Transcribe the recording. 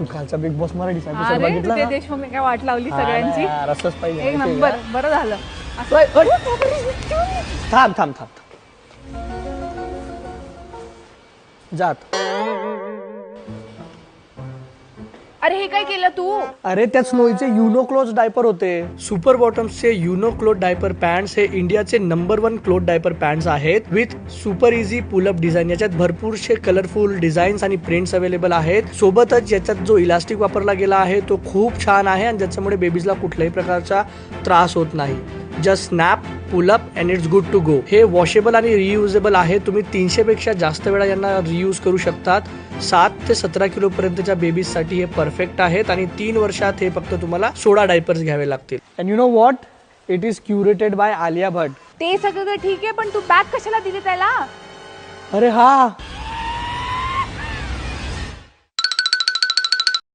कालचा big boss Marathi अरे बघितला ते ना? देशमुख काय वाट लावली सगळ्यांची. रसच पाहिजे एक माहितीये नंबर, का? बरं झालं. थांब थांब थांब जात. अरे हे काय केलं तू? अरे त्या स्नोईचे युनो क्लोथ डायपर होते. सुपर बॉटम्सचे युनो क्लोथ डायपर पॅन्ट्स हे इंडियाचे नंबर 1 क्लोथ डायपर पॅन्ट्स आहेत with super easy pull up design. याच्यात भरपूरशे कलरफुल डिझाईन्स आणि प्रिंट्स अवेलेबल आहेत. सोबतच याच्यात जो इलास्टिक वापरला गेला आहे तो खूप छान आहे आणि ज्याच्यामुळे बेबीजला कुठल्याही प्रकारचा त्रास होत नाही. Just snap pull up and it's good to go. हे वॉशेबल आणि रियुजेबल आहे. तुम्ही 300 पेक्षा जास्त वेळा यांना रियूज करू शकतात. 7 ते 17 किलो पर्यंतच्या बेबीजसाठी हे परफेक्ट आहेत आणि 3 वर्षात हे फक्त तुम्हाला 16 डायपर्स घ्यावे लागतील. And you know what, it is curated by Alia Bhatt. ते सगळं ठीक आहे, पण तू बॅग कशाला दिली त्याला? अरे हा,